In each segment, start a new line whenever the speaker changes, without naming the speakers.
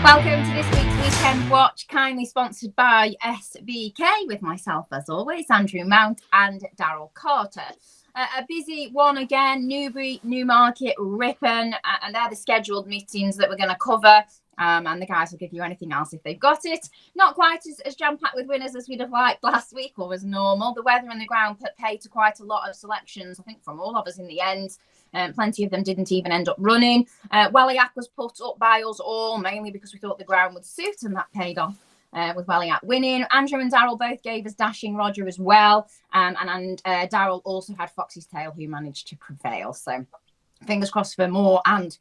Welcome to this week's Weekend Watch, kindly sponsored by SBK, with myself, as always, Andrew Mount and Daryl Carter. A busy one again, Newbury, Newmarket, Ripon, and they're the scheduled meetings that we're going to cover. And the guys will give you anything else if they've got it. Not quite as jam-packed with winners as we'd have liked last week or as normal. The weather and the ground paid to quite a lot of selections, I think, from all of us in the end. Plenty of them didn't even end up running. Welliac was put up by us all, mainly because we thought the ground would suit, and that paid off with Welliac winning. Andrew and Daryl both gave us Dashing Roger as well. And Daryl also had Foxy's Tail, who managed to prevail. So fingers crossed for more and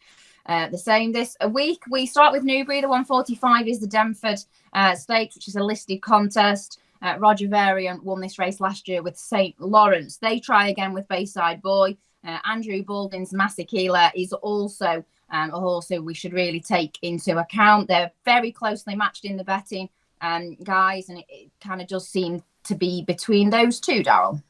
the same this week. We start with Newbury. The 145 is the Denford Stakes, which is a listed contest. Roger Variant won this race last year with St. Lawrence. They try again with Bayside Boy. Andrew Baldwin's Massacila is also a horse who we should really take into account. They're very closely matched in the betting, guys, and it kind of does seem to be between those two, Daryl.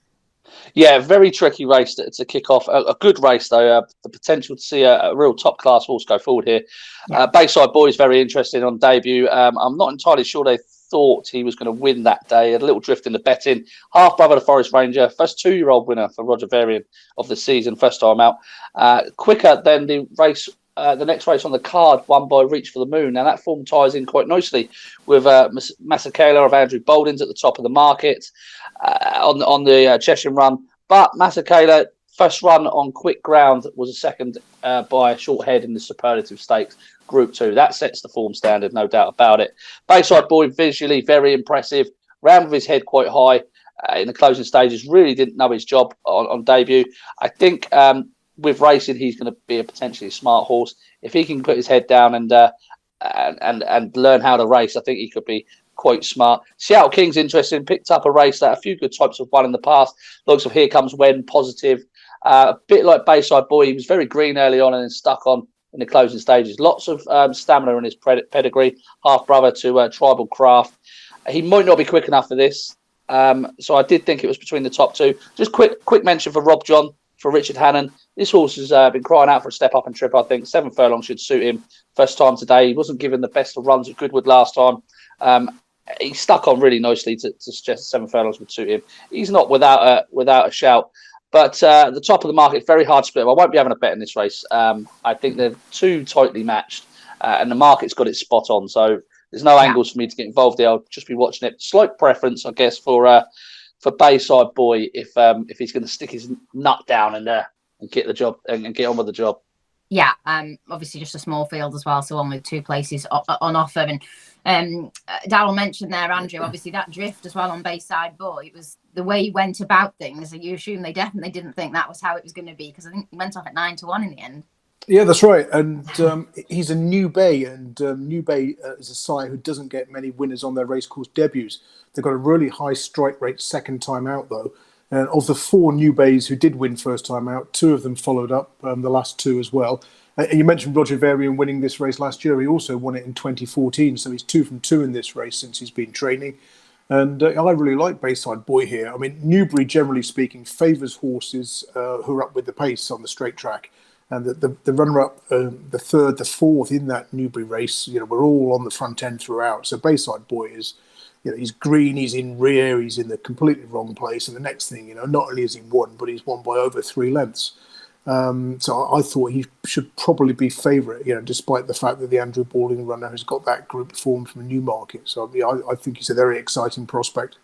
Yeah, very tricky race to kick off. A good race, though. The potential to see a real top-class horse go forward here. Yeah. Bayside Boy is very interesting on debut. I'm not entirely sure they thought he was going to win that day. A little drift in the betting. Half-brother to Forest Ranger. First two-year-old winner for Roger Varian of the season. First time out. Quicker than the race. The next race on the card, won by Reach for the Moon. Now, that form ties in quite nicely with Massacala of Andrew Baldwin's at the top of the market on the Cheshire run. But Massacala, first run on quick ground, was a second by a short head in the Superlative Stakes Group 2. That sets the form standard, no doubt about it. Bayside Boy, visually very impressive. Ran with his head quite high in the closing stages. Really didn't know his job on debut. I think with racing, he's going to be a potentially smart horse. If he can put his head down and learn how to race, I think he could be quite smart. Seattle King's interesting. Picked up a race that a few good types have won in the past. Looks of Here Comes When, positive. A bit like Bayside Boy, he was very green early on and then stuck on in the closing stages. Lots of stamina in his pedigree. Half brother to Tribal Craft. He might not be quick enough for this. So I did think it was between the top two. Just quick mention for Rob John, for Richard Hannon. This horse has been crying out for a step up and trip, I think. 7 furlongs should suit him. First time today. He wasn't given the best of runs at Goodwood last time. He stuck on really nicely to suggest 7 furlongs would suit him. He's not without a shout. But the top of the market, very hard to split. I won't be having a bet in this race. I think they're too tightly matched. And the market's got it spot on. So there's no angles for me to get involved there. I'll just be watching it. Slight preference, I guess, for Bayside Boy if he's going to stick his nut down and get the job and get on with the job.
Yeah, obviously just a small field as well, so one with 2 places on offer. And Daryl mentioned there, Andrew, obviously that drift as well on Bayside Boy. It was the way he went about things, and you assume they definitely didn't think that was how it was going to be, because I think he went off at 9-1 in the end.
Yeah, that's right. And he's a New Bay, and New Bay is a sire who doesn't get many winners on their racecourse debuts. They've got a really high strike rate second time out, though. And of the 4 New Bays who did win first time out, 2 of them followed up, the last 2 as well. You mentioned Roger Varian winning this race last year. He also won it in 2014, so he's 2 from 2 in this race since he's been training. And I really like Bayside Boy here. I mean, Newbury, generally speaking, favours horses who are up with the pace on the straight track. And the runner-up, the third, the fourth in that Newbury race, we're all on the front end throughout. So Bayside Boy is, he's green, he's in rear, he's in the completely wrong place. And the next thing, not only has he won, but he's won by over 3 lengths. So I thought he should probably be favourite, despite the fact that the Andrew Baldwin runner has got that group form from Newmarket. So I think he's a very exciting prospect.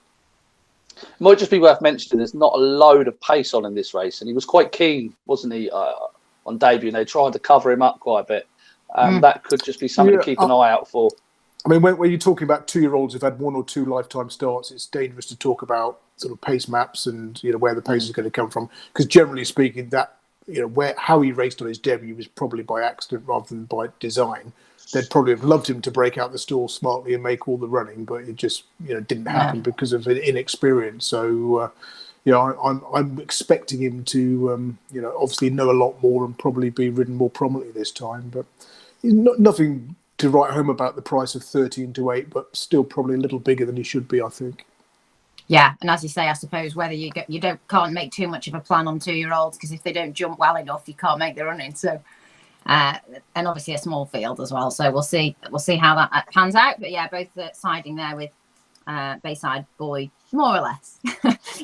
It might just be worth mentioning there's not a load of pace on in this race, and he was quite keen, wasn't he, on debut, and they tried to cover him up quite a bit. That could just be something to keep an eye out for.
I mean, when you're talking about 2-year-olds who've had 1 or 2 lifetime starts, it's dangerous to talk about sort of pace maps and where the pace is going to come from, because generally speaking, that how he raced on his debut was probably by accident rather than by design. They'd probably have loved him to break out the stall smartly and make all the running, but it just didn't happen because of inexperience. So I'm expecting him to obviously know a lot more and probably be ridden more prominently this time. But nothing to write home about the price of 13-8, but still probably a little bigger than he should be, I think.
Yeah, and as you say, I suppose whether can't make too much of a plan on 2-year-olds, because if they don't jump well enough, you can't make the running. So and obviously a small field as well. So we'll see how that pans out. But yeah, both siding there with Bayside Boy, more or less,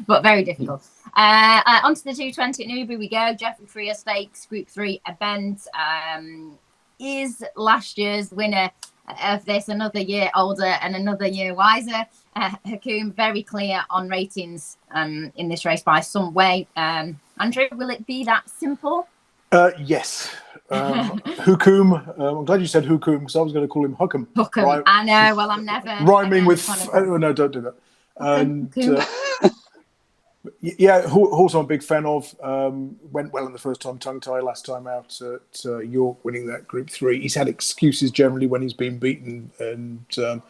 but very difficult. Onto the 220 at Newbury we go. Jeffrey Freer Stakes Group 3 event. Is last year's winner of this another year older and another year wiser. Hukum very clear on ratings in this race by some way. Andrew, will it be that simple?
Yes. Hukum. I'm glad you said Hukum because I was going to call him Hukum.
Hukum. I know. Well, I'm never
rhyming with. Oh no, don't do that. And yeah, horse I'm a big fan of. Went well in the first time tongue tie last time out at York, winning that Group 3. He's had excuses generally when he's been beaten, and the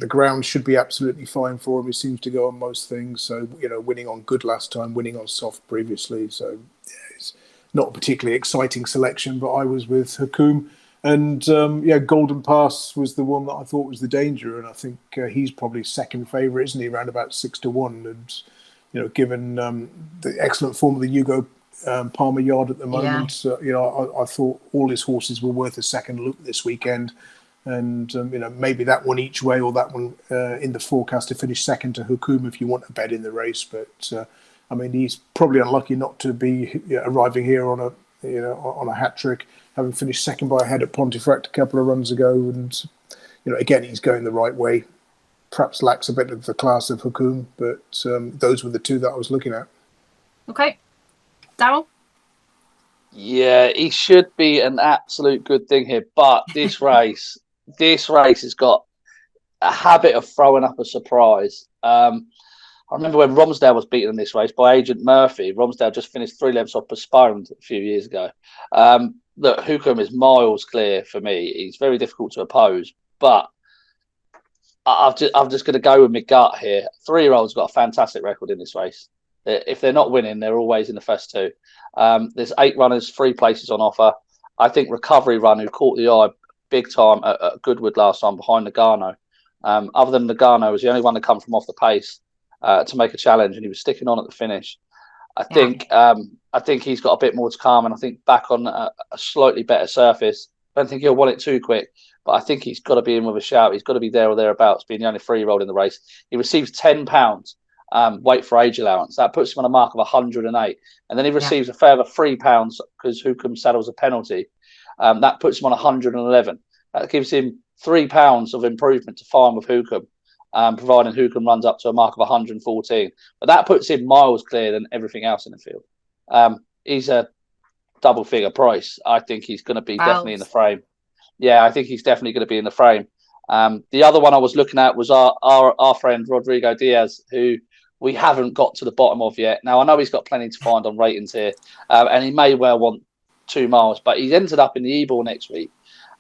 ground should be absolutely fine for him. He seems to go on most things. So winning on good last time, winning on soft previously. So yeah, it's not a particularly exciting selection, but I was with Hukum. And Golden Pass was the one that I thought was the danger, and I think he's probably second favourite, isn't he? Around about 6-1, and given the excellent form of the Hugo Palmer yard at the moment, I thought all his horses were worth a second look this weekend, and maybe that one each way or that one in the forecast to finish second to Hukum if you want a bet in the race. But he's probably unlucky not to be arriving here on a hat trick, having finished second by a head at Pontefract a couple of runs ago. And, again, he's going the right way. Perhaps lacks a bit of the class of Hukum, but those were the two that I was looking at.
Okay. Daryl?
Yeah, he should be an absolute good thing here. But this race has got a habit of throwing up a surprise. I remember when Romsdale was beaten in this race by Agent Murphy. Romsdale just finished 3 lengths off postponed a few years ago. Look, Hukum is miles clear for me. He's very difficult to oppose, but I'm just going to go with my gut here. 3-year-old's got a fantastic record in this race. If they're not winning, they're always in the first 2. There's 8 runners, 3 places on offer. I think Recovery Run, who caught the eye big time at Goodwood last time behind Nagano. Other than Nagano, was the only one to come from off the pace to make a challenge, and he was sticking on at the finish. I think he's got a bit more to come, and I think back on a slightly better surface. I don't think he'll want it too quick, but I think he's got to be in with a shout. He's got to be there or thereabouts, being the only 3-year-old in the race. He receives £10 weight for age allowance. That puts him on a mark of 108, and then he receives a further £3 because Hukum saddles a penalty. That puts him on 111. That gives him £3 of improvement to farm with Hukum. Providing Hukum runs up to a mark of 114. But that puts him miles clear than everything else in the field. He's a double-figure price. I think he's going to be definitely in the frame. Yeah, I think he's definitely going to be in the frame. The other one I was looking at was our friend Rodrigo Diaz, who we haven't got to the bottom of yet. Now, I know he's got plenty to find on ratings here, and he may well want 2 miles, but he's ended up in the E-Ball next week.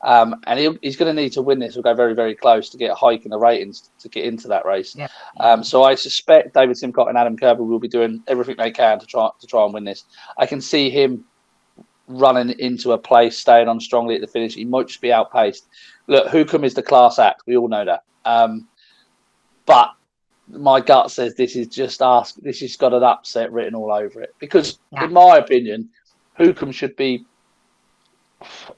And he's going to need to win this or go very, very close to get a hike in the ratings to get into that race. Yeah. So I suspect David Simcock and Adam Kirby will be doing everything they can to try and win this. I can see him running into a place, staying on strongly at the finish. He might just be outpaced. Look, Hukum is the class act. We all know that. But my gut says this has got an upset written all over it. Because, in my opinion, Hukum should be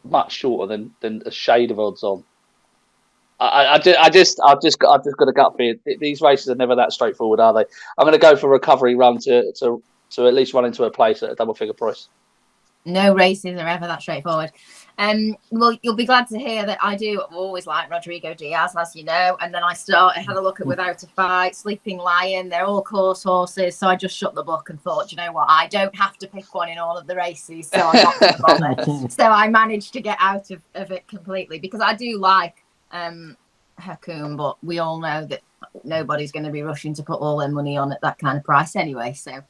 much shorter than a shade of odds on. I've just got a gut feel. These races are never that straightforward, are they? I'm going to go for Recovery Run to at least run into a place at a double figure price.
No races are ever that straightforward. Well, you'll be glad to hear that I do always like Rodrigo Diaz, as you know. And then I had a look at Without a Fight, Sleeping Lion. They're all course horses. So I just shut the book and thought, you know what? I don't have to pick one in all of the races. So I'm not going to bother. So I managed to get out of it completely because I do like Hukum, but we all know that nobody's going to be rushing to put all their money on at that kind of price anyway. So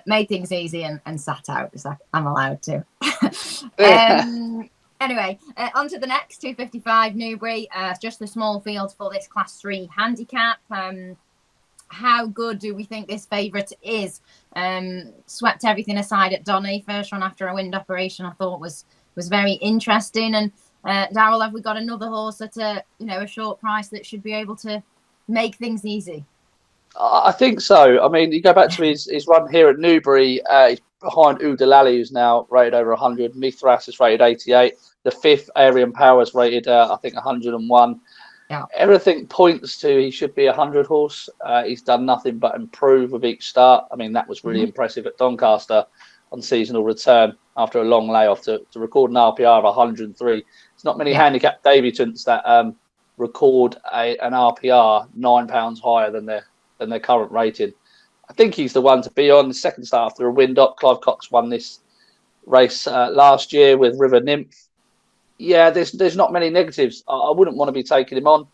made things easy and sat out because I'm allowed to. Anyway, on to the next 255 Newbury. Just the small field for this Class 3 handicap. How good do we think this favourite is? Swept everything aside at Donny. First run after a wind operation I thought was very interesting. And Daryl, have we got another horse at a short price that should be able to make things easy?
I think so. I mean, you go back to his run here at Newbury. He's behind Udalali, who's now rated over 100. Mithras is rated 88. The fifth, Aryan Powers, rated, I think, 101.
Yeah.
Everything points to he should be a 100 horse. He's done nothing but improve with each start. I mean, that was really impressive at Doncaster on seasonal return after a long layoff to record an RPR of 103. It's not many handicap debutants that record an RPR £9 higher than their current rating. I think he's the one to be on. The second start after a wind up. Clive Cox won this race last year with River Nymph. Yeah, there's not many negatives. I wouldn't want to be taking him on.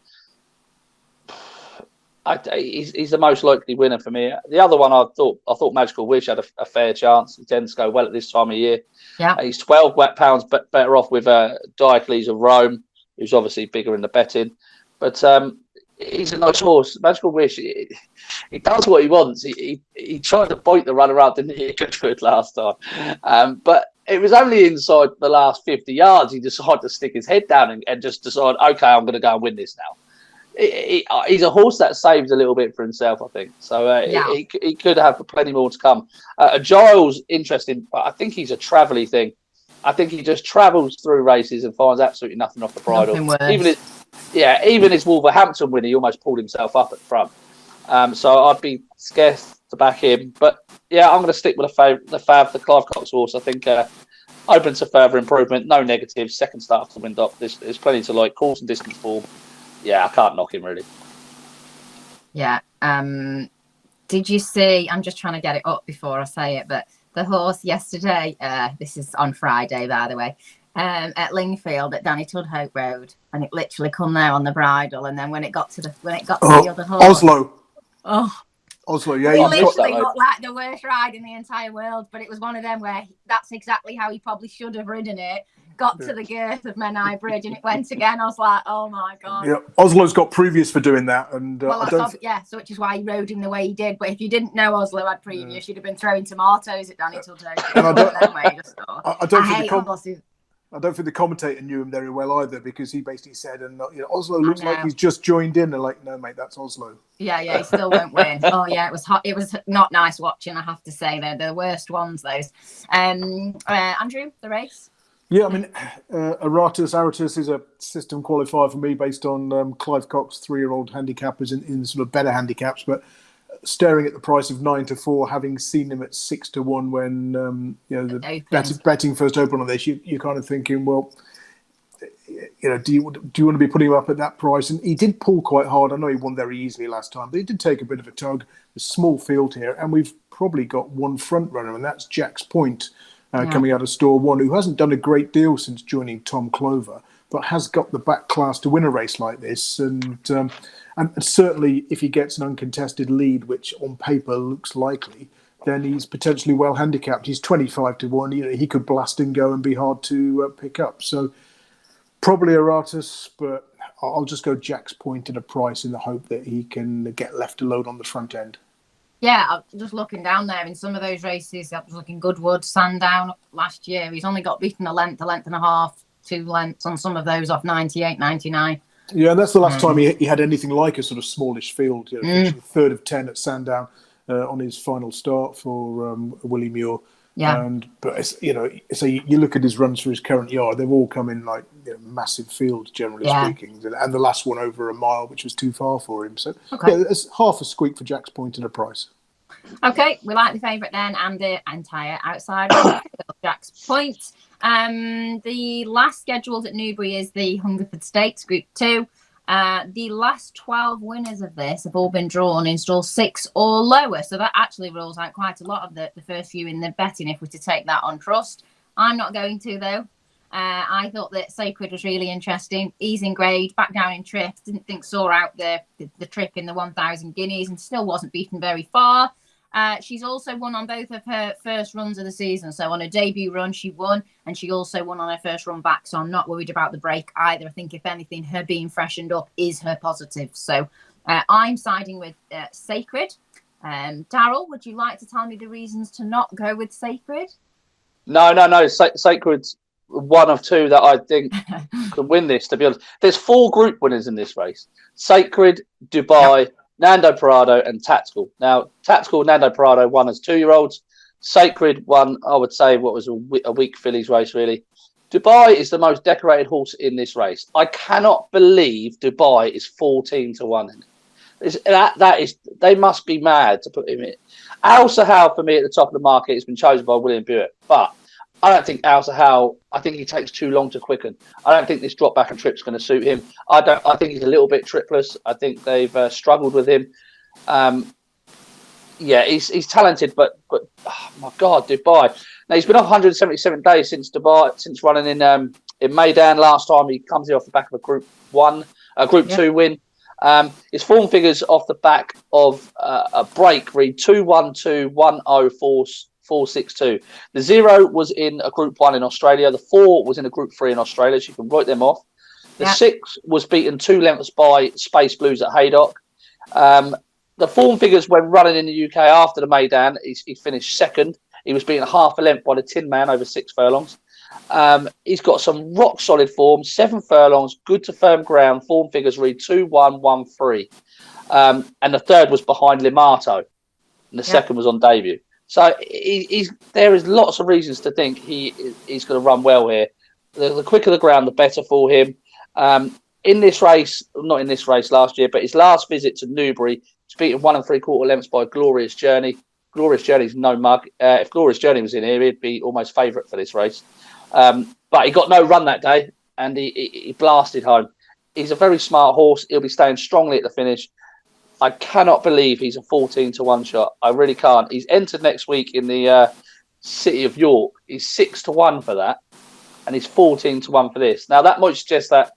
He's the most likely winner for me. The other one, I thought Magical Wish had a fair chance. He tends to go well at this time of year.
Yeah,
he's 12 pounds better off with Diocles of Rome, who's obviously bigger in the betting. But he's a nice horse. Magical Wish, he does what he wants. He tried to bite the runner out, didn't he? Good last time. But it was only inside the last 50 yards he decided to stick his head down and just decide, okay, I'm going to go and win this now. He's a horse that saves a little bit for himself, I think. So he could have plenty more to come. Giles, interesting, but I think he's a travelly thing. I think he just travels through races and finds absolutely nothing off the bridle. Even his Wolverhampton win, he almost pulled himself up at front. So I'd be scared to back him. But yeah, I'm going to stick with the Clive Cox horse. I think open to further improvement. No negatives. Second start to wind up. There's plenty to like. Course and distance form. Yeah, I can't knock him really.
Yeah. Did you see? I'm just trying to get it up before I say it, but the horse yesterday. This is on Friday, by the way. At Lingfield at Danny Tudhope Road, and it literally come there on the bridle, and then when it got to the other horse,
Oslo, yeah,
he literally looked like the worst ride in the entire world. But it was one of them where that's exactly how he probably should have ridden it. Got to the girth of Menai Bridge, and it went again. I was like, oh my god.
Yeah, Oslo's got previous for doing that, and
so which is why he rode him the way he did. But if you didn't know Oslo had previous, you'd have been throwing tomatoes at Danny Tudhope.
I don't think the commentator knew him very well either, because he basically said, Oslo looks like he's just joined in. They're like, no, mate, that's Oslo.
Yeah, he still won't win. Oh, yeah, it was hot. It was not nice watching, I have to say. They're the worst ones, those. Andrew, the race?
Yeah, I mean, Aratus is a system qualifier for me based on Clive Cox 3-year-old handicappers in sort of better handicaps, but staring at the price of 9-4, having seen him at 6-1 when the betting first opened on this, you're kind of thinking, well, do you want to be putting him up at that price? And he did pull quite hard. I know he won very easily last time, but he did take a bit of a tug. A small field here, and we've probably got one front runner, and that's Jack's Point coming out of Store 1, who hasn't done a great deal since joining Tom Clover, but has got the back class to win a race like this. And certainly, if he gets an uncontested lead, which on paper looks likely, then he's potentially well handicapped. He's 25-1. He could blast and go and be hard to pick up. So probably Aratus, but I'll just go Jack's Point at a price in the hope that he can get left alone on the front end.
Yeah, I'm just looking down there in some of those races. I was looking Goodwood, Sandown last year. He's only got beaten a length and a half, 2 lengths on some of those off 98, 99.
Yeah, and that's the last time he had anything like a sort of smallish field. Third of 10 at Sandown on his final start for Willie Muir.
Yeah,
but so you look at his runs for his current yard; they've all come in like massive fields, generally speaking. And the last one over a mile, which was too far for him. So it's half a squeak for Jack's Point and a price.
Okay, we like the favourite then, and the entire outside of Jack's Point. The last scheduled at Newbury is the Hungerford Stakes Group 2. The last 12 winners of this have all been drawn in stall 6 or lower. So that actually rules out quite a lot of the first few in the betting if we're to take that on trust. I'm not going to, though. I thought that Sacred was really interesting. Ease in grade, back down in trip. Didn't think saw out the trip in the 1,000 guineas and still wasn't beaten very far. She's also won on both of her first runs of the season. So on her debut run, she won, and she also won on her first run back. So I'm not worried about the break either. I think, if anything, her being freshened up is her positive. So I'm siding with Sacred. Daryl, would you like to tell me the reasons to not go with Sacred?
No. Sacred's one of 2 that I think could win this, to be honest. There's 4 group winners in this race. Sacred, Dubai, Nando, Parrado, and Tactical. Now, Tactical, Nando, Parrado won as 2-year-olds. Sacred won, I would say, what was a weak fillies race, really. Dubai is the most decorated horse in this race. I cannot believe Dubai is 14-1 in it. That is, they must be mad to put him in. Al Sahal, for me, at the top of the market, has been chosen by William Buick, but I don't think Al Sahal, I think he takes too long to quicken. I don't think this drop back and trip's going to suit him. I think he's a little bit tripless. I think they've struggled with him. Yeah, he's talented, but oh my God, Dubai. Now he's been off 177 days since Dubai, since running in Maidan. Last time he comes here off the back of a Group 2 win. His form figures off the back of a break read 2-1-2-1-0-4-4-6-2. The 0 was in a Group 1 in Australia. The 4 was in a Group 3 in Australia, so you can write them off. The 6 was beaten 2 lengths by Space Blues at Haydock. The form figures when running in the UK after the Maidan, he finished second. He was beaten half a length by the Tin Man over 6 furlongs. He's got some rock solid form, 7 furlongs, good to firm ground. Form figures read 2-1-1-3. And the third was behind Limato, and the second was on debut. So there is lots of reasons to think he's going to run well here. The quicker the ground, the better for him. In this race, not in this race last year, but his last visit to Newbury, he's beaten 1 3/4 lengths by Glorious Journey. Glorious Journey's no mug. If Glorious Journey was in here, he'd be almost favourite for this race. But he got no run that day, and he blasted home. He's a very smart horse. He'll be staying strongly at the finish. I cannot believe he's a 14-1 shot. I really can't. He's entered next week in the City of York. He's 6-1 for that, and he's 14-1 for this. Now, that might suggest that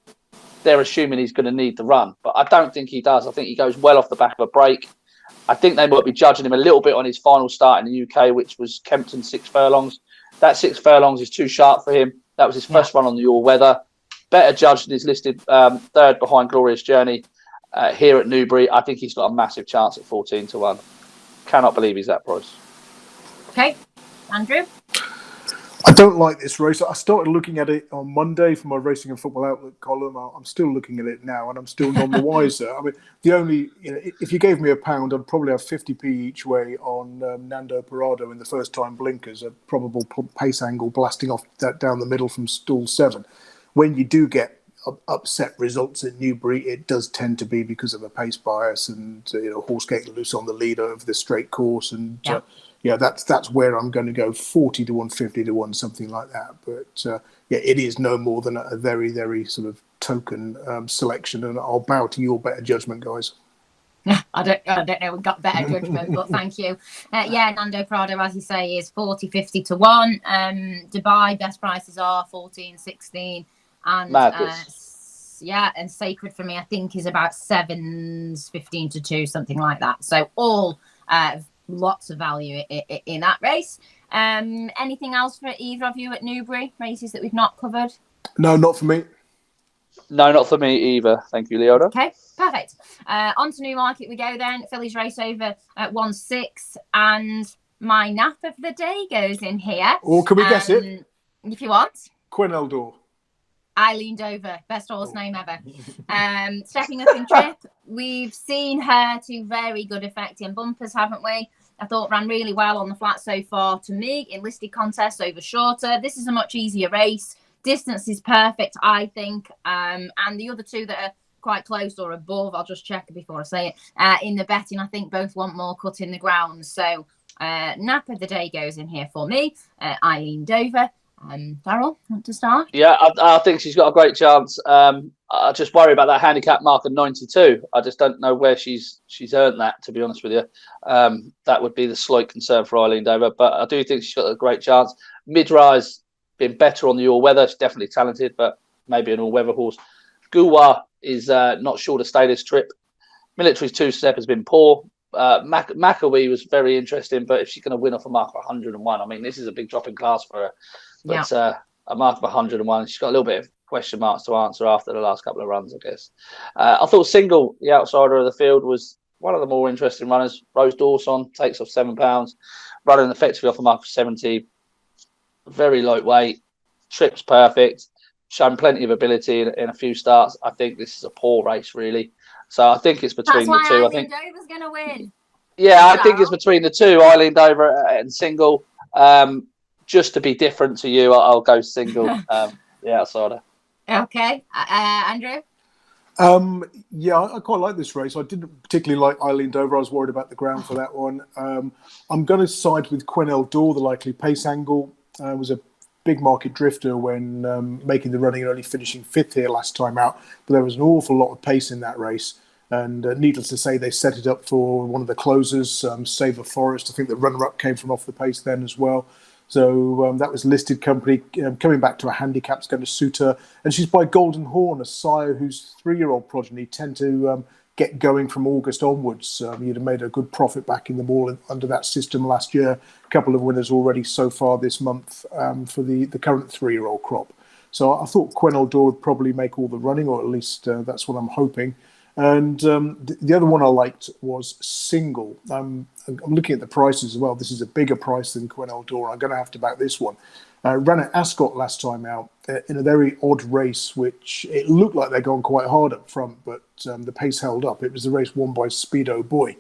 they're assuming he's going to need the run, but I don't think he does. I think he goes well off the back of a break. I think they might be judging him a little bit on his final start in the UK, which was Kempton 6 furlongs. That 6 furlongs is too sharp for him. That was his first run on the all-weather. Better judged than his listed third behind Glorious Journey here at Newbury. I think he's got a massive chance at 14-1. Cannot believe he's that price.
Okay, Andrew?
I don't like this race. I started looking at it on Monday for my Racing and Football Outlook column. I'm still looking at it now, and I'm still none the wiser. I mean, if you gave me £1, I'd probably have 50p each way on Nando Parrado in the first time blinkers, a probable pace angle blasting off that down the middle from stall 7. When you do get upset results at Newbury, it does tend to be because of a pace bias and horse getting loose on the lead over the straight course and. That's where I'm going to go 40-1, 50-1, something like that. But it is no more than a very, very sort of token selection, and I'll bow to your better judgment, guys.
I don't know. We've got better judgment, but thank you. Nando Parrado, as you say, is 40-50-1. Dubai best prices are 14-16, and and Sacred for me, I think, is about 7-15-2, something like that. So all. Lots of value in that race. Anything else for either of you at Newbury? Races that we've not covered?
No, not for me.
No, not for me either. Thank you, Leonna.
Okay, perfect. On to Newmarket we go then. Fillies race over at 1-6, and my nap of the day goes in here.
Or can we guess it?
If you want.
Quineldoor.
Eileendover, best horse name ever. Stepping up in trip, we've seen her to very good effect in bumpers, haven't we? I thought ran really well on the flat so far to me in listed contests over shorter. This is a much easier race. Distance is perfect, I think. And the other two that are quite close or above, I'll just check before I say it, in the betting, I think both want more cut in the ground. So nap of the day goes in here for me, Eileendover. Daryl, want to start?
Yeah, I think she's got a great chance. I just worry about that handicap mark of 92. I just don't know where she's earned that, to be honest with you. That would be the slight concern for Eileendover, but I do think she's got a great chance. Mid-rise, been better on the all-weather. She's definitely talented, but maybe an all-weather horse. Guwa is not sure to stay this trip. Military's two-step has been poor. Macawy was very interesting, but if she's going to win off a mark of 101, I mean, this is a big drop in class for her. But a mark of 101, she's got a little bit of question marks to answer after the last couple of runs, I guess. I thought Single, the outsider of the field, was one of the more interesting runners. Rose Dawson takes off £7, running effectively off a mark of 70. Very lightweight, trip's perfect, shown plenty of ability in a few starts. I think this is a poor race, really. So I think it's between the two.
Eileendover's going to win.
Yeah, I think it's between the two, Eileendover and Single. Just to be different to you, I'll go single. The outsider.
Okay, Andrew.
Yeah, I quite like this race. I didn't particularly like Eileendover. I was worried about the ground for that one. I'm going to side with Eileendover. The likely pace angle was a big market drifter when making the running and only finishing 5th here last time out. But there was an awful lot of pace in that race. And needless to say, they set it up for one of the closers, Save a Forest. I think the runner-up came from off the pace then as well. So that was listed company. Coming back to a handicap's going to suit her. And she's by Golden Horn, a sire whose 3-year-old progeny tend to get going from August onwards. You'd have made a good profit back in them all under that system last year. A couple of winners already so far this month for the current 3-year-old crop. So I thought Eileendover would probably make all the running, or at least that's what I'm hoping. And the other one I liked was Single. I'm looking at the prices as well. This is a bigger price than Eileendover. I'm going to have to back this one. Ran at Ascot last time out in a very odd race, which it looked like they'd gone quite hard up front, but the pace held up. It was the race won by Speedo Boy.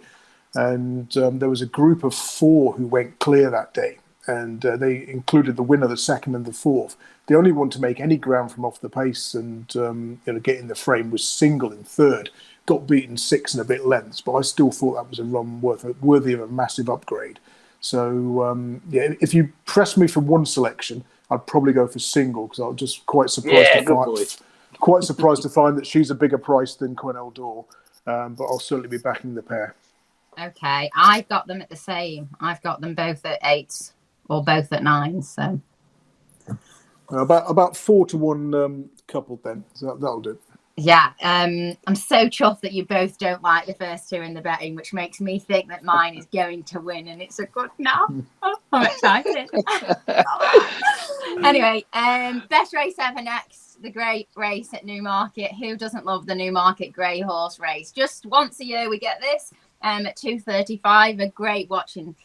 And there was a group of 4 who went clear that day. And they included the winner, the 2nd and the 4th. The only one to make any ground from off the pace and get in the frame was Single in 3rd. Got beaten 6 and a bit lengths, but I still thought that was a run worthy of a massive upgrade. So if you press me for one selection, I'd probably go for Single, because I was just quite surprised to find that she's a bigger price than Eileendover. But I'll certainly be backing the pair.
Okay, I've got them at the same. I've got them both at 8 or both at 9. So
about 4-1 coupled then. So that'll do.
Yeah, I'm so chuffed that you both don't like the first 2 in the betting, which makes me think that mine is going to win, and it's a good now. I'm excited. Anyway, best race ever next, the Great Race at Newmarket. Who doesn't love the Newmarket Grey Horse Race? Just once a year we get this at 2:35. A great watching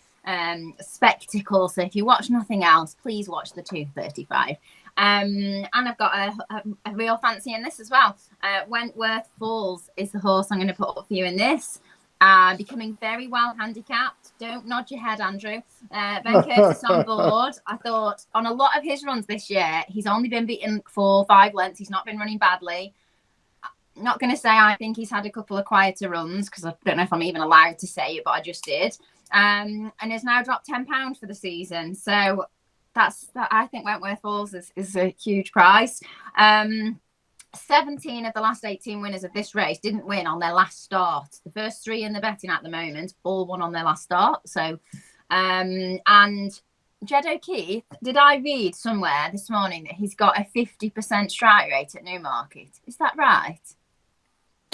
spectacle. So if you watch nothing else, please watch the 2:35. And I've got a real fancy in this as well. Wentworth Falls is the horse I'm going to put up for you in this. Becoming very well handicapped. Don't nod your head, Andrew. Ben Curtis on board. I thought on a lot of his runs this year, he's only been beaten 4-5 lengths. He's not been running badly. Not going to say I think he's had a couple of quieter runs, because I don't know if I'm even allowed to say it, but I just did. And has now dropped £10 for the season. So I think Wentworth Falls is a huge price. 17 of the last 18 winners of this race didn't win on their last start. The first 3 in the betting at the moment all won on their last start. So, and Jed O'Keefe, did I read somewhere this morning that he's got a 50% strike rate at Newmarket? Is that right?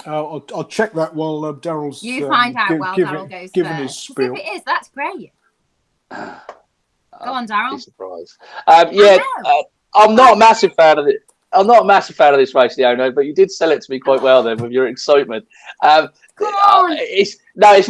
I'll check that while Daryl's.
You find out while Daryl goes
given
first.
His spiel.
If it is, that's great. Go on, Daryl.
Surprised. I'm not a massive fan of it. I'm not a massive fan of this race, Leonna, but you did sell it to me quite well then with your excitement.
Come on.
It's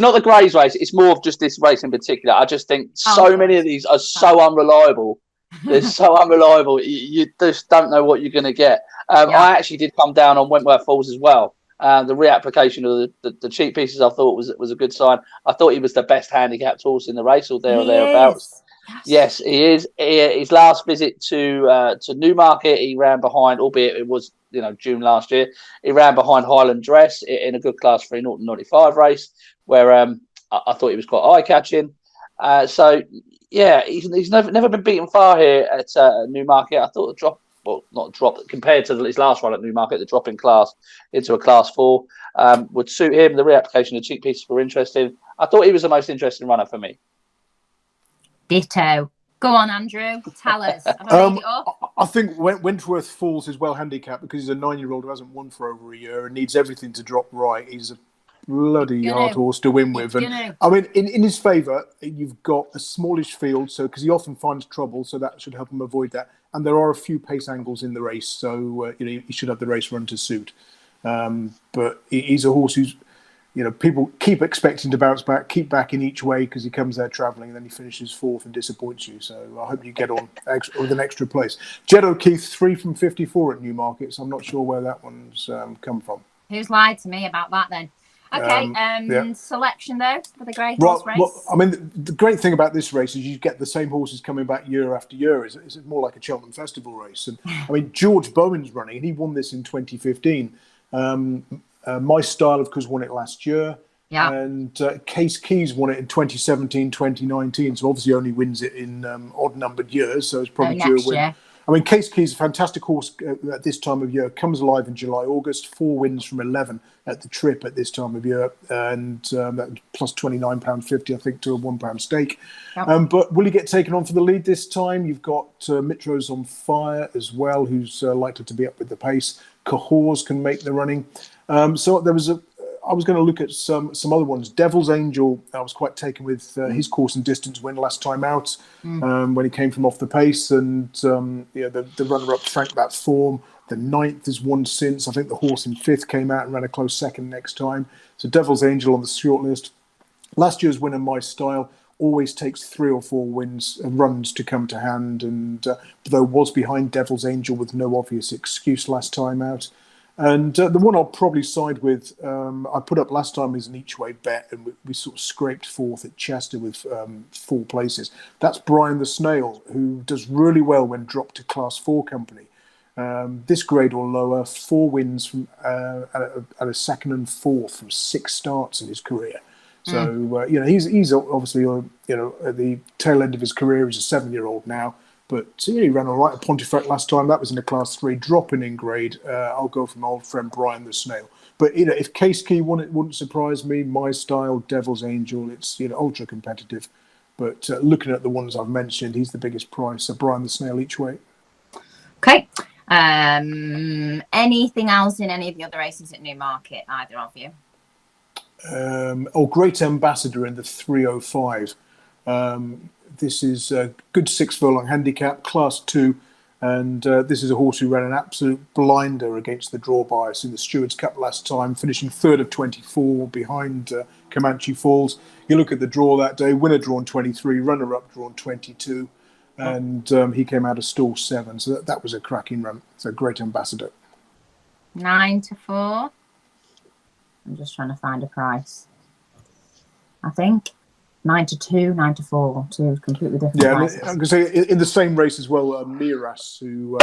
not the Greys race. It's more of just this race in particular. I just think so many of these are so unreliable. They're so unreliable. You just don't know what you're going to get. I actually did come down on Wentworth Falls as well. The reapplication of the cheap pieces I thought was a good sign. I thought he was the best handicapped horse in the race, or thereabouts. Yes, he is. His last visit to Newmarket, he ran behind, albeit it was June last year. He ran behind Highland Dress in a good Class 3 0-95 race, where I thought he was quite eye catching. So yeah, he's never been beaten far here at Newmarket. I thought the drop. Well, not drop compared to his last run at Newmarket, the drop in class into a Class 4 would suit him. The reapplication of cheap pieces were interesting. I thought he was the most interesting runner for me.
Ditto. Go on, Andrew. Tell us. Have I made it up?
I think Wentworth Falls is well handicapped because he's a 9-year-old who hasn't won for over a year and needs everything to drop right. He's a bloody hard horse to win with. And I mean, in his favour, you've got a smallish field, so because he often finds trouble, so that should help him avoid that. And there are a few pace angles in the race, so he should have the race run to suit. But he's a horse who's, people keep expecting to bounce back, keep backing each way because he comes there travelling, and then he finishes 4th and disappoints you. So I hope you get on with an extra place. Jed O'Keefe, 3 from 54 at Newmarket, so I'm not sure where that one's come from.
Who's lied to me about that then? Okay,
Yeah.
selection though for the grey
Well,
horse race.
well, I mean, the great thing about this race is you get the same horses coming back year after year. It's more like a Cheltenham Festival race. And I mean, George Bowen's running, and he won this in 2015. My Style, of course, won it last year.
Yeah.
And Case Keys won it in 2017, 2019. So obviously only wins it in odd-numbered years. So it's probably due a win. Year. I mean, Case Keys is a fantastic horse at this time of year. Comes alive in July, August. 4 wins from 11 at the trip at this time of year, and that plus £29.50, I think, to a £1 stake. Yep. But will he get taken on for the lead this time? You've got Mitro's on Fire as well, who's likely to be up with the pace. Cahors can make the running. So there was I was going to look at some other ones. Devil's Angel, I was quite taken with his course and distance win last time out when he came from off the pace. And the runner-up Frank That Form. The 9th has won since. I think the horse in 5th came out and ran a close second next time. So Devil's Angel on the short list. Last year's winner, My Style, always takes 3 or 4 wins and runs to come to hand. And though was behind Devil's Angel with no obvious excuse last time out. And the one I'll probably side with, I put up last time as an each-way bet, and we sort of scraped 4th at Chester with 4 places. That's Brian the Snail, who does really well when dropped to Class 4 company. This grade or lower, 4 wins from at a 2nd and 4th from 6 starts in his career. So he's obviously at the tail end of his career. He's a 7-year-old now. But he ran all right at Pontefract last time. That was in a Class 3, dropping in grade. I'll go for my old friend Brian the Snail. But if Case Key won, it wouldn't surprise me. My Style, Devil's Angel, it's ultra competitive. But looking at the ones I've mentioned, he's the biggest price. So Brian the Snail each way.
Okay. Anything else in any of the other races at Newmarket? Either of you?
Great Ambassador in the 305. This is a good 6 furlong handicap, Class 2, and this is a horse who ran an absolute blinder against the draw bias in the Stewards' Cup last time, finishing 3rd of 24 behind Comanche Falls. You look at the draw that day, winner drawn 23, runner-up drawn 22, and he came out of stall 7, so that was a cracking run. So Great Ambassador.
9 to 4. I'm just trying to find a price. I think 9 to 2, 9 to 4, 2 completely different prices.
I'm going to say in the same race as well, Miras, who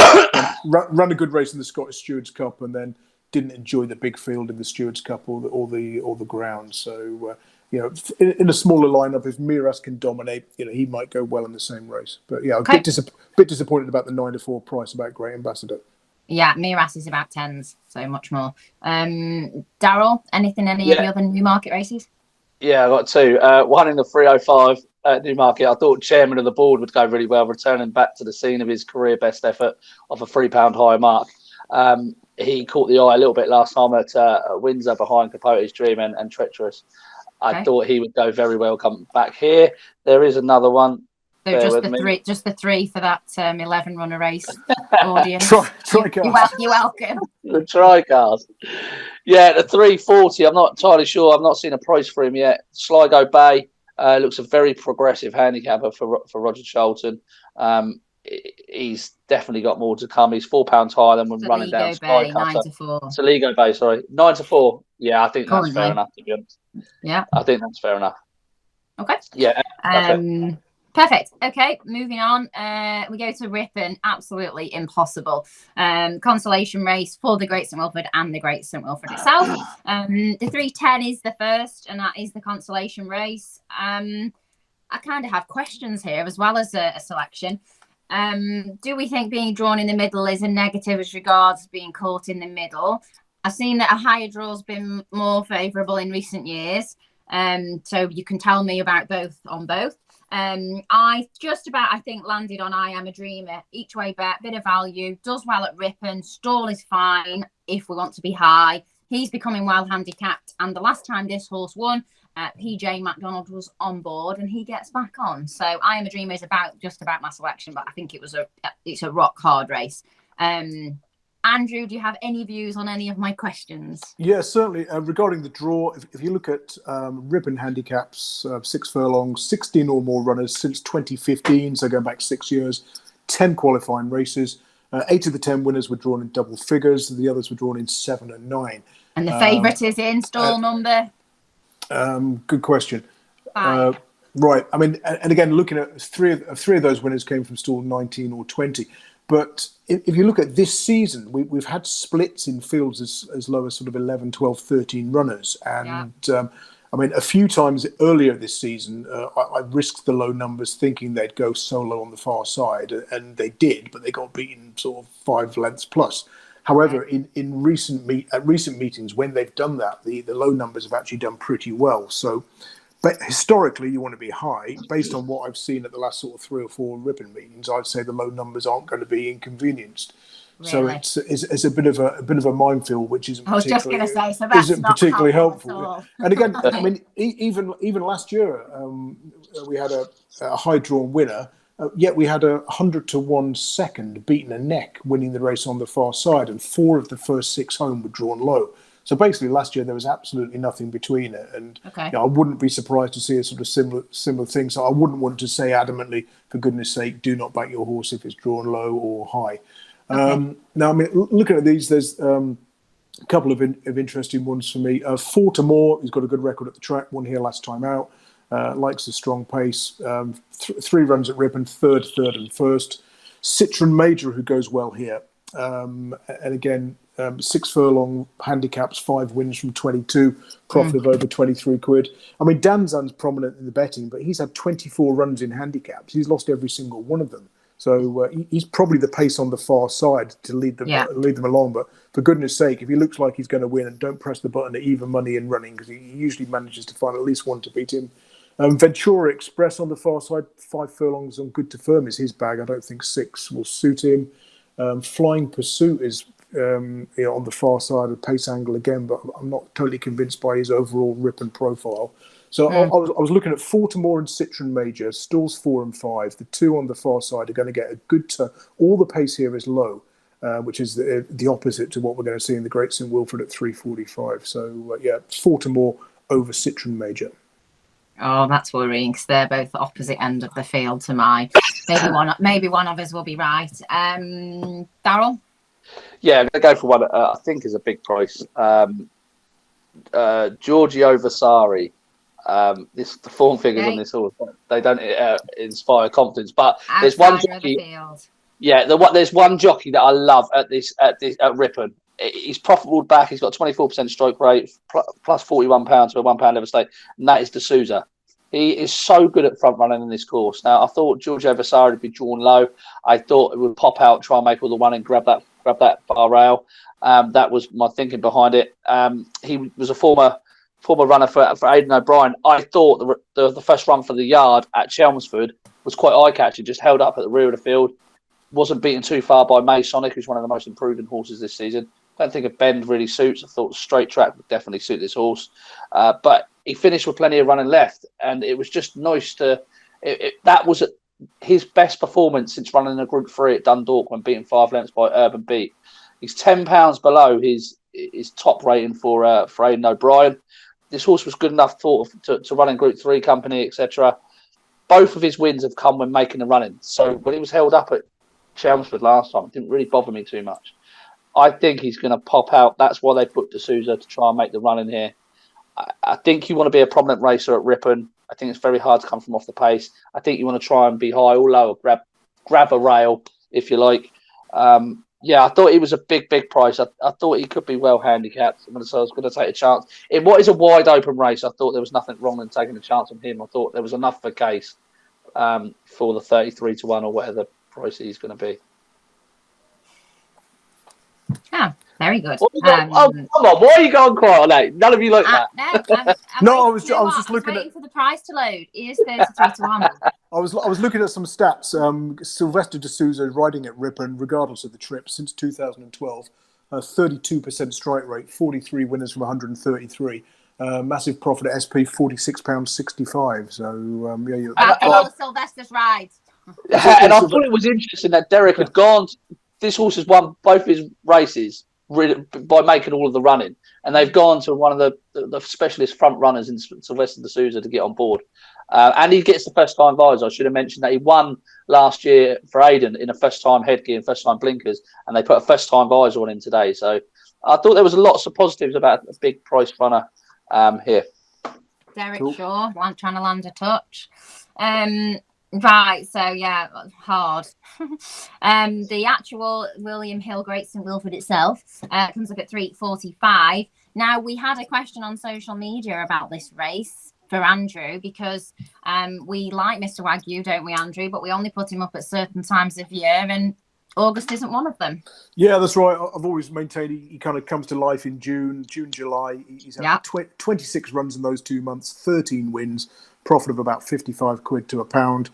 ran a good race in the Scottish Stewards' Cup and then didn't enjoy the big field in the Stewards' Cup or the ground. So in a smaller lineup, if Miras can dominate, he might go well in the same race. But I'm a bit disappointed about the 9 to 4 price about Great Ambassador. Yeah,
Miras is about 10s, so much more. Daryl, any of the other Newmarket races?
Yeah, I got 2. One in the 305 at Newmarket. I thought Chairman of the Board would go really well, returning back to the scene of his career best effort of a £3 high mark. He caught the eye a little bit last time at Windsor behind Capote's Dream and Treacherous. I thought he would go very well coming back here. There is another one.
So just the three for that 11 runner race audience. You're welcome.
The Tricars. Yeah, the 340. I'm not entirely sure. I've not seen a price for him yet. Sligo Bay looks a very progressive handicapper for Roger Charlton. He's definitely got more to come. He's £4 higher than when running down Sky Cutter.
9 to 4.
Saligo Bay, sorry, 9 to 4. Yeah, I think that's fair enough. To be honest.
Yeah,
I think that's fair enough.
Okay.
Yeah.
Perfect. Okay, moving on. We go to Ripon. Absolutely impossible. Consolation race for the Great St Wilfrid and the Great St Wilfrid itself. The 310 is the first, and that is the consolation race. I kind of have questions here as well as a selection. Do we think being drawn in the middle is a negative as regards being caught in the middle? I've seen that a higher draw has been more favourable in recent years. So you can tell me about both. I think landed on I Am a Dreamer. Each way bet, bit of value, does well at Ripon. Stall is fine if we want to be high. He's becoming well handicapped, and the last time this horse won, PJ McDonald was on board, and he gets back on. So I Am a Dreamer is just about my selection, but I think it's a rock hard race. Andrew, do you have any views on any of my questions?
Yeah, certainly. Regarding the draw, if you look at Ripon handicaps, 6 furlongs, 16 or more runners since 2015, so going back 6 years, 10 qualifying races. 8 of the 10 winners were drawn in double figures. The others were drawn in 7 and 9.
And the favourite is in stall number?
Good question.
5.
Right. I mean, and again, looking at three of those winners came from stall 19 or 20. But if you look at this season, we've had splits in fields as low as sort of 11, 12, 13 runners. And I mean, a few times earlier this season, I risked the low numbers thinking they'd go solo on the far side. And they did, but they got beaten sort of 5 lengths plus. However, in recent meetings, when they've done that, the low numbers have actually done pretty well. So, but historically, you want to be high. Based on what I've seen at the last sort of 3 or 4 Ripon meetings, I'd say the low numbers aren't going to be inconvenienced. Really? So it's a bit of a minefield, which isn't particularly helpful. And again, I mean, even last year, we had a high drawn winner. Yet we had a 100 to 1 second beaten a neck winning the race on the far side, and 4 of the first 6 home were drawn low. So basically, last year there was absolutely nothing between it, and I wouldn't be surprised to see a sort of similar thing. So I wouldn't want to say adamantly, for goodness sake, do not back your horse if it's drawn low or high. Now, I mean, looking at these, there's a couple of interesting ones for me. Fortamour, who's got a good record at the track, won here last time out. Likes the strong pace. 3 runs at Ripon, third, and first. Citron Major, who goes well here. And again, 6 furlong handicaps, 5 wins from 22, profit of over 23 quid. I mean, Danzan's prominent in the betting, but he's had 24 runs in handicaps. He's lost every single one of them. So he's probably the pace on the far side to lead them along. But for goodness sake, if he looks like he's going to win, and don't press the button at even money in running, because he usually manages to find at least one to beat him. Ventura Express on the far side, 5 furlongs on good to firm is his bag. I don't think 6 will suit him. Flying Pursuit is on the far side of pace angle again, but I'm not totally convinced by his overall Ripon profile. So I was looking at Fortamour and Citron Major, stalls 4 and 5. The 2 on the far side are going to get a good turn. All the pace here is low, which is the opposite to what we're going to see in the Great St Wilfrid at 3:45. So Fortamour over Citron Major.
Oh, that's worrying, because they're both the opposite end of the field to mine. Maybe one of us will be right. Daryl?
Yeah, I'm going to go for one I think is a big price. Giorgio Vasari. The form figures on this horse, they don't inspire confidence. But there's one jockey. There's one jockey that I love at Ripon. He's profitable back. He's got 24% stroke rate, plus £41 for a £1 never stay, and that is D'Souza. He is so good at front running in this course. Now, I thought Giorgio Vasari would be drawn low. I thought it would pop out, try and make all the running, grab that bar rail. That was my thinking behind it. He was a former runner for Aidan O'Brien. I thought the first run for the yard at Chelmsford was quite eye-catching, just held up at the rear of the field. Wasn't beaten too far by Masonic, who's one of the most improving horses this season. I don't think a bend really suits. I thought straight track would definitely suit this horse. But he finished with plenty of running left, and it was just nice to... that was his best performance since running a Group 3 at Dundalk when beating 5 lengths by Urban Beat. He's £10 below his top rating for Aidan O'Brien. This horse was good enough to run in Group 3 company, etc. Both of his wins have come when making the running. So when he was held up at Chelmsford last time, it didn't really bother me too much. I think he's going to pop out. That's why they put D'Souza to try and make the run in here. I think you want to be a prominent racer at Ripon. I think it's very hard to come from off the pace. I think you want to try and be high or low, grab a rail, if you like. I thought he was a big price. I thought he could be well handicapped, so I was going to take a chance. In what is a wide open race, I thought there was nothing wrong in taking a chance on him. I thought there was enough of a case for the 33 to 1 or whatever the price he's going to be.
Oh, very good.
Come on, why are you going quiet on that? None of you like that.
I was just looking
for the price to load. He is 33 to 1.
I was looking at some stats. Sylvester D'Souza riding at Ripon, regardless of the trip, since 2012. 32% strike rate, 43 winners from 133. Massive profit at SP, £46.65. So
after all Sylvester's rides.
And I thought it was interesting that Derek had gone. This horse has won both his races by making all of the running, and they've gone to one of the specialist front runners in Sylvester D'Souza to get on board. And he gets the first time visor. I should have mentioned that he won last year for Aiden in a first time headgear and first time blinkers, and they put a first time visor on him today. So I thought there was lots of positives about a big price runner here.
Derek Shaw, trying to land a touch. Right, so yeah, hard. The actual William Hill Great St Wilfrid itself comes up at 3:45. Now, we had a question on social media about this race for Andrew, because we like Mr. Wagyu, don't we, Andrew? But we only put him up at certain times of year, and August isn't one of them.
Yeah, that's right. I've always maintained he kind of comes to life in June, July. He's had 26 runs in those 2 months, 13 wins, profit of about 55 quid to a pound.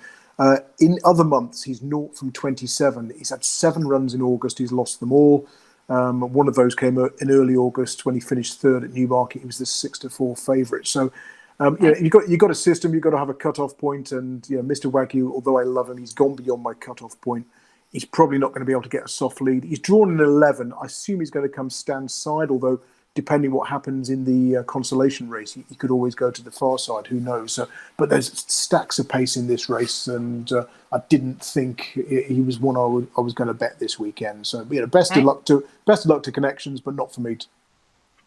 In other months, he's 0 from 27. He's had 7 runs in August. He's lost them all. One of those came in early August when he finished third at Newmarket. He was the 6-4 favourite. So, you've got a system. You've got to have a cut-off point. And Mr. Wagyu, although I love him, he's gone beyond my cut-off point. He's probably not going to be able to get a soft lead. He's drawn an 11. I assume he's going to come stand side, although depending what happens in the consolation race, he could always go to the far side. Who knows? But there's stacks of pace in this race, and I didn't think he was one I was going to bet this weekend. So best of luck to Connections, but not for me.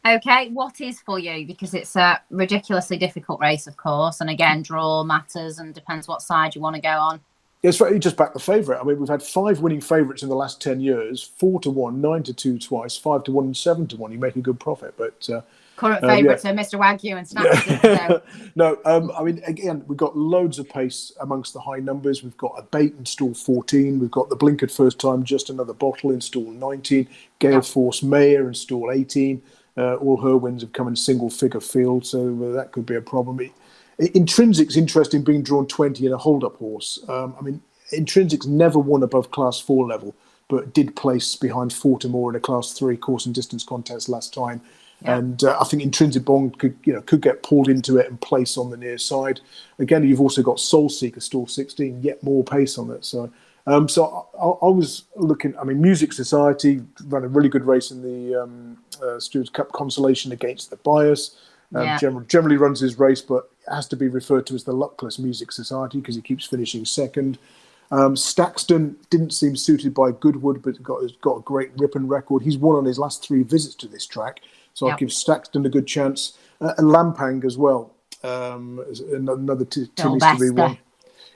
Okay, what is for you? Because it's a ridiculously difficult race, of course, and again, draw matters and depends what side you want to go on.
It's right, you just back the favourite. I mean, we've had 5 winning favourites in the last 10 years: 4-1, 9-2 twice, 5-1, and 7-1. You make a good profit, but
current favourites are Mr. Wagyu and Staxton. So.
No, I mean, again, we've got loads of pace amongst the high numbers. We've got a bait in stall 14. We've got the blinkered first time, just another bottle in stall 19. Gale Force Mayor in stall 18. All her wins have come in single figure field, so that could be a problem. Intrinsic's interesting, being drawn 20 in a hold-up horse. I mean, Intrinsic's never won above Class 4 level, but did place behind Fortamour in a Class 3 course and distance contest last time. Yeah. And I think Intrinsic Bond could get pulled into it and place on the near side. Again, you've also got Soul Seeker, stall 16, yet more pace on it. So I was looking. I mean, Music Society ran a really good race in the Stewards Cup Consolation against the bias. Generally runs his race, but has to be referred to as the luckless Music Society because he keeps finishing second. Staxton didn't seem suited by Goodwood, but has got a great Ripon record. He's won on his last 3 visits to this track, so I'll give Staxton a good chance. And Lampang as well, another Timmy's to be won.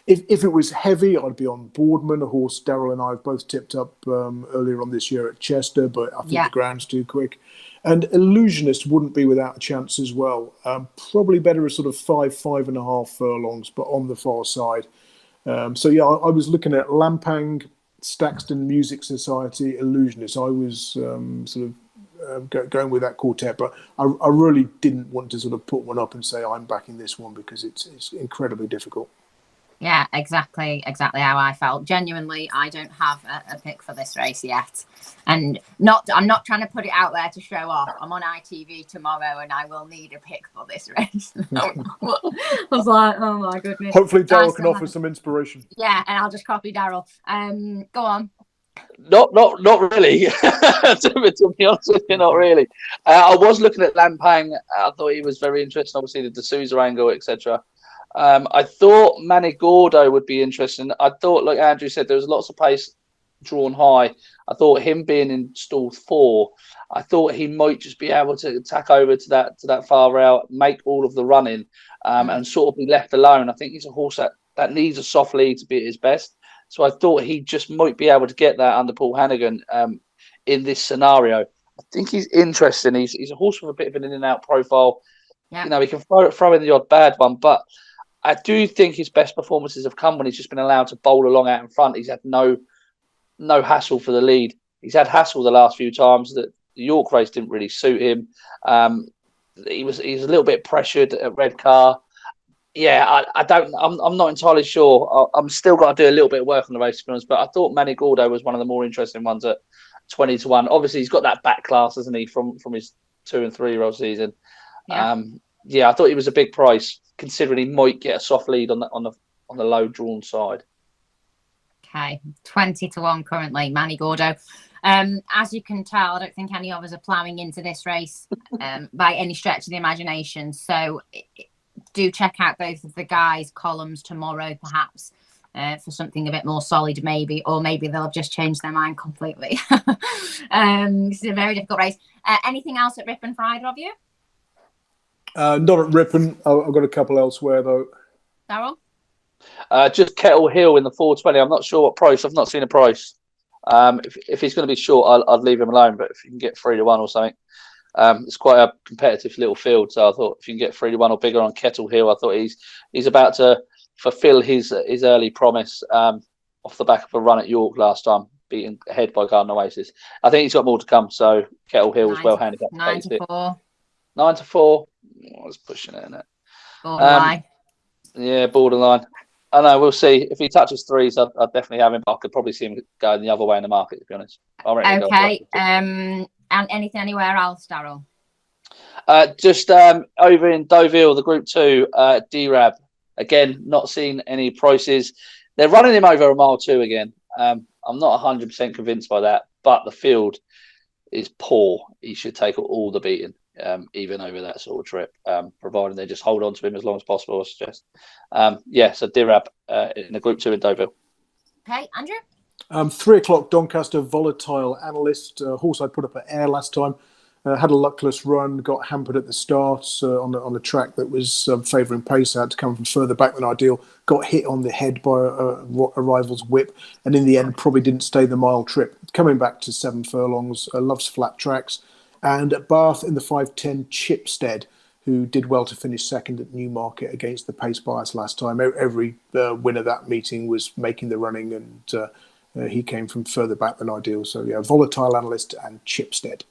If it was heavy, I'd be on Boardman, a horse Daryl and I have both tipped up earlier on this year at Chester, but I think the ground's too quick. And Illusionist wouldn't be without a chance as well. Probably better as sort of 5.5 furlongs, but on the far side. I was looking at Lampang, Staxton, Music Society, Illusionist. I was going with that quartet, but I really didn't want to sort of put one up and say I'm backing this one because it's incredibly difficult.
Yeah, exactly how I felt. Genuinely, I don't have a pick for this race yet. And I'm not trying to put it out there to show off. I'm on ITV tomorrow and I will need a pick for this race. I was like, oh my goodness.
Hopefully Daryl can offer some inspiration.
Yeah, and I'll just copy Daryl. Go on.
Not really. to be honest with you, not really. I was looking at Lampang. I thought he was very interesting. Obviously, the D'Souza angle, etc. I thought Manigordo would be interesting. I thought, like Andrew said, there was lots of pace drawn high. I thought him being in stall 4, I thought he might just be able to tack over to that far out, make all of the running, and sort of be left alone. I think he's a horse that needs a soft lead to be at his best. So I thought he just might be able to get that under Paul Hannigan in this scenario. I think he's interesting. He's a horse with a bit of an in-and-out profile. Yeah. He can throw in the odd bad one, but I do think his best performances have come when he's just been allowed to bowl along out in front. He's had no hassle for the lead. He's had hassle the last few times. That the York race didn't really suit him. He's a little bit pressured at Redcar. Yeah, I'm not entirely sure. I'm still got to do a little bit of work on the race, to be honest. But I thought Manigordo was one of the more interesting ones at 20-1. Obviously, he's got that back class, hasn't he, from his 2- and 3-year-old season. Yeah. I thought he was a big price, considering he might get a soft lead on the low drawn side.
Okay, 20-1 currently, Manigordo. As you can tell, I don't think any of us are ploughing into this race by any stretch of the imagination. So do check out both of the guys' columns tomorrow, perhaps. For something a bit more solid, maybe, or maybe they'll have just changed their mind completely. It's a very difficult race. Anything else at Ripon for either of you?
Not at Ripon. I've got a couple elsewhere though.
Daryl?
Just Kettle Hill in the 420. I'm not sure what price. I've not seen a price. If he's going to be short, I'd leave him alone. But if you can get 3-1 or something, it's quite a competitive little field. So I thought if you can get 3-1 or bigger on Kettle Hill, I thought he's about to fulfil his early promise off the back of a run at York last time, beaten ahead by Garden Oasis. I think he's got more to come. So Kettle Hill is well handicapped.
9-4.
9-4. I was pushing it in it.
Borderline.
Yeah, borderline. I know. We'll see. If he touches threes, I'd definitely have him. But I could probably see him going the other way in the market. To be honest.
Okay. And anything anywhere else, Daryl?
Just over in Deauville, the Group 2, Derab. Again, not seeing any prices. They're running him over a mile 2 again. I'm not 100% convinced by that, but the field is poor. He should take all the beating, even over that sort of trip, providing they just hold on to him as long as possible, I suggest. So Derab in the Group 2 in Deauville.
Okay, Andrew?
3 o'clock, Doncaster, Volatile, Analyst. Horse I put up at air last time. Had a luckless run, got hampered at the start on the track that was favouring pace. I had to come from further back than ideal. Got hit on the head by a rival's whip, and in the end probably didn't stay the mile trip. Coming back to 7 furlongs, loves flat tracks. And at Bath in the 5:10, Chipstead, who did well to finish second at Newmarket against the pace bias last time. Every winner that meeting was making the running, and he came from further back than ideal. So yeah, Volatile, Analyst and Chipstead.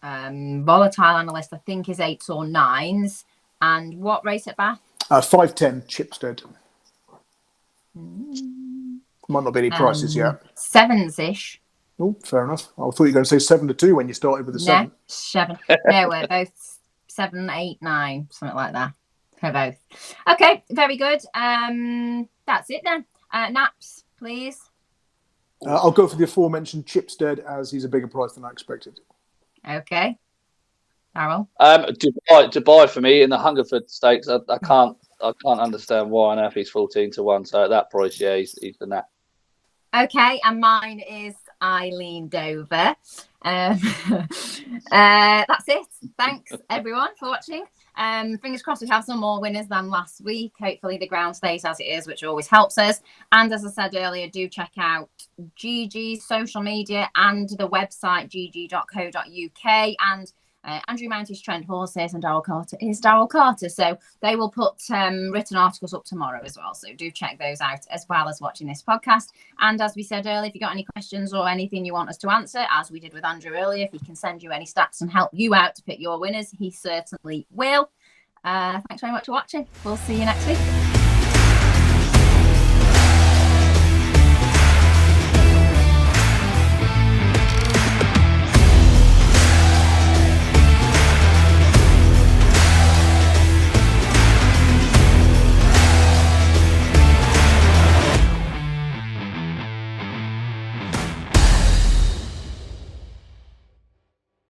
Volatile Analyst, I think, is 8s or 9s. And what race at Bath?
5:10, Chipstead. Might not be any prices yet.
7s-ish.
Oh, fair enough. I thought you were going to say 7-2 when you started with the 7.
7. No, we're both 7, 8, 9, something like that. For both. Okay, very good. That's it then. Naps, please.
I'll go for the aforementioned Chipstead, as he's a bigger price than I expected.
Okay. Daryl?
Dubai for me in the Hungerford Stakes. I can't understand why on earth he's 14-1. So at that price, yeah, he's the nap.
Okay, and mine is Eileendover. That's it. Thanks everyone for watching. Fingers crossed we have some more winners than last week. Hopefully the ground stays as it is, which always helps us. And as I said earlier, do check out GG's social media and the website GG.CO.UK. And Andrew Mount is Trent Horses and Daryl Carter is Daryl Carter. So they will put written articles up tomorrow as well. So do check those out as well as watching this podcast. And as we said earlier, if you've got any questions or anything you want us to answer, as we did with Andrew earlier, if he can send you any stats and help you out to pick your winners, he certainly will. Thanks very much for watching. We'll see you next week.